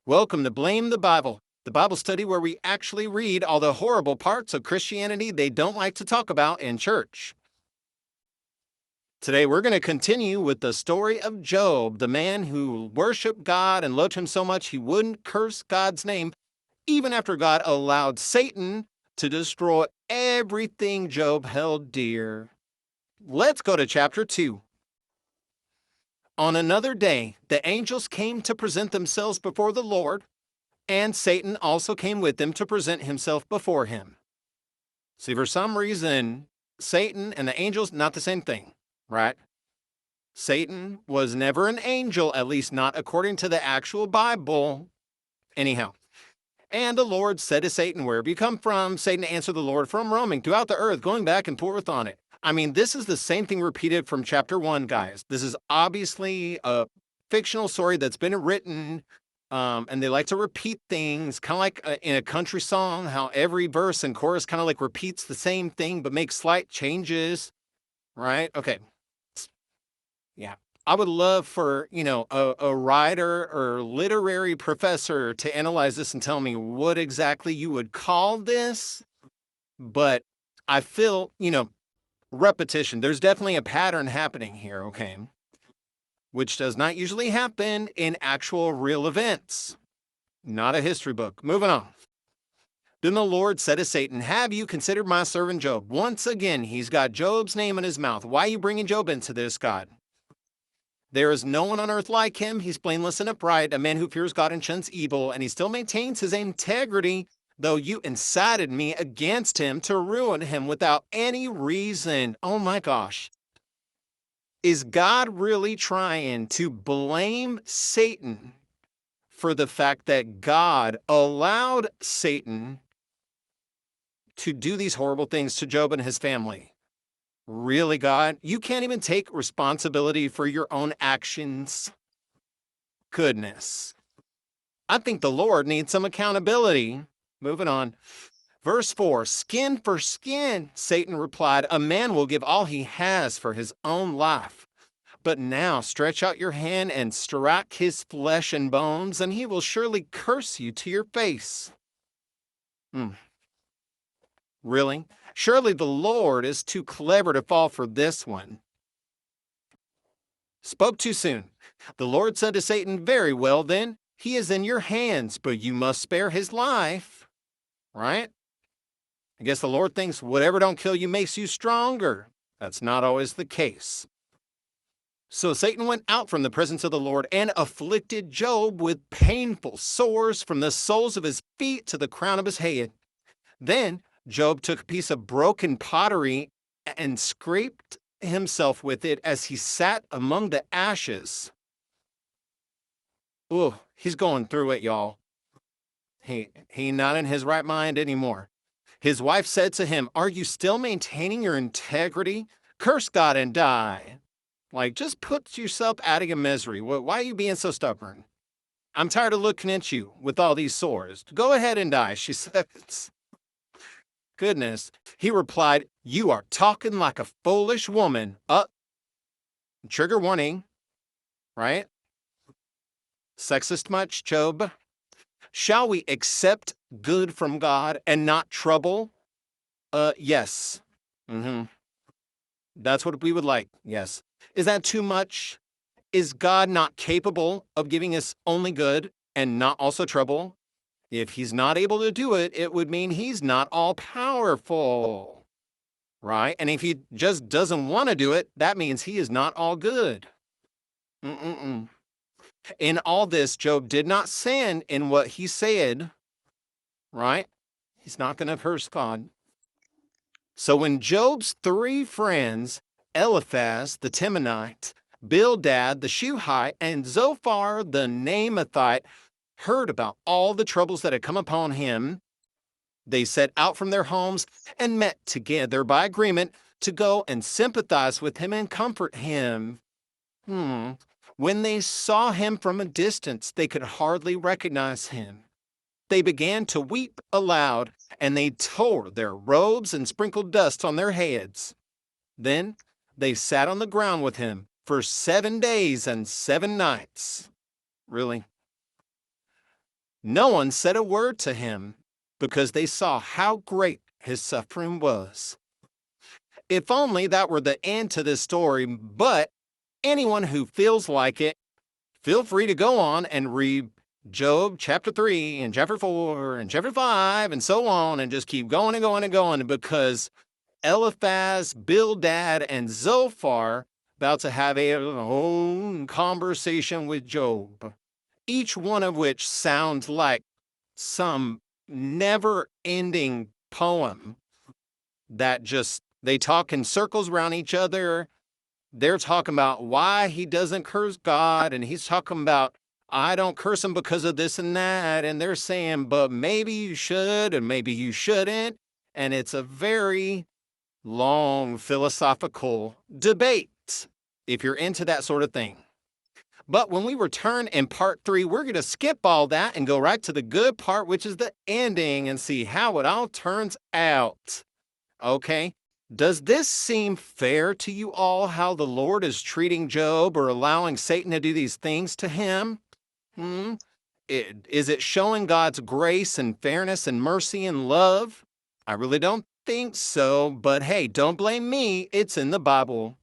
Welcome to Blame the Bible study where we actually read all the horrible parts of Christianity they don't like to talk about in church. Today we're going to continue with the story of Job, the man who worshiped God and loved him so much he wouldn't curse God's name, even after God allowed Satan to destroy everything Job held dear. Let's go to chapter 2. On another day, the angels came to present themselves before the Lord, and Satan also came with them to present himself before him. See, for some reason, Satan and the angels, not the same thing, right? Satan was never an angel, at least not according to the actual Bible. Anyhow, and the Lord said to Satan, "Where have you come from?" Satan answered the Lord, "From roaming throughout the earth, going back and forth on it." I mean, this is the same thing repeated from chapter 1, guys. This is obviously a fictional story that's been written, and they like to repeat things, kind of like in a country song, how every verse and chorus kind of like repeats the same thing but makes slight changes, right? Okay. Yeah. I would love for, a writer or literary professor to analyze this and tell me what exactly you would call this. But I feel, repetition. There's definitely a pattern happening here, okay? Which does not usually happen in actual real events. Not a history book. Moving on. Then the Lord said to Satan, "Have you considered my servant Job?" Once again, he's got Job's name in his mouth. Why are you bringing Job into this, God? "There is no one on earth like him. He's blameless and upright, a man who fears God and shuns evil, and he still maintains his integrity, though you incited me against him to ruin him without any reason." Oh my gosh. Is God really trying to blame Satan for the fact that God allowed Satan to do these horrible things to Job and his family? Really, God? You can't even take responsibility for your own actions? Goodness. I think the Lord needs some accountability. Moving on. Verse 4, "Skin for skin," Satan replied. "A man will give all he has for his own life. But now stretch out your hand and strike his flesh and bones, and he will surely curse you to your face." Really? Surely the Lord is too clever to fall for this one. Spoke too soon. The Lord said to Satan, "Very well then, he is in your hands, but you must spare his life." Right? I guess the Lord thinks whatever don't kill you makes you stronger. That's not always the case. So Satan went out from the presence of the Lord and afflicted Job with painful sores from the soles of his feet to the crown of his head. Then Job took a piece of broken pottery and scraped himself with it as he sat among the ashes. Ooh, he's going through it, y'all. He not in his right mind anymore. His wife said to him, "Are you still maintaining your integrity? Curse God and die." Like, just put yourself out of your misery. Why are you being so stubborn? "I'm tired of looking at you with all these sores. Go ahead and die," she says. Goodness. He replied, "You are talking like a foolish woman." Trigger warning, right? Sexist much, Job? "Shall we accept good from God and not trouble?" Yes. That's what we would like, yes. Is that too much? Is God not capable of giving us only good and not also trouble? If he's not able to do it, it would mean he's not all powerful, right? And if he just doesn't want to do it, that means he is not all good. In all this, Job did not sin in what he said, right? He's not going to curse God. So when Job's three friends, Eliphaz the Temanite, Bildad the Shuhite, and Zophar the Naamathite, heard about all the troubles that had come upon him, they set out from their homes and met together by agreement to go and sympathize with him and comfort him. When they saw him from a distance, they could hardly recognize him. They began to weep aloud, and they tore their robes and sprinkled dust on their heads. Then they sat on the ground with him for 7 days and 7 nights. Really? No one said a word to him because they saw how great his suffering was. If only that were the end to this story, but anyone who feels like it, feel free to go on and read Job chapter 3 and chapter 4 and chapter 5 and so on, and just keep going and going and going, because Eliphaz, Bildad, and Zophar about to have a own conversation with Job, each one of which sounds like some never-ending poem that just, they talk in circles around each other. They're talking about why he doesn't curse God, and he's talking about, I don't curse him because of this and that, and they're saying, but maybe you should and maybe you shouldn't, and it's a very long philosophical debate if you're into that sort of thing. But when we return in part 3, we're going to skip all that and go right to the good part, which is the ending, and see how it all turns out. Okay? Does this seem fair to you all, how the Lord is treating Job or allowing Satan to do these things to him? Is it showing God's grace and fairness and mercy and love? I really don't think so, but hey, don't blame me. It's in the Bible.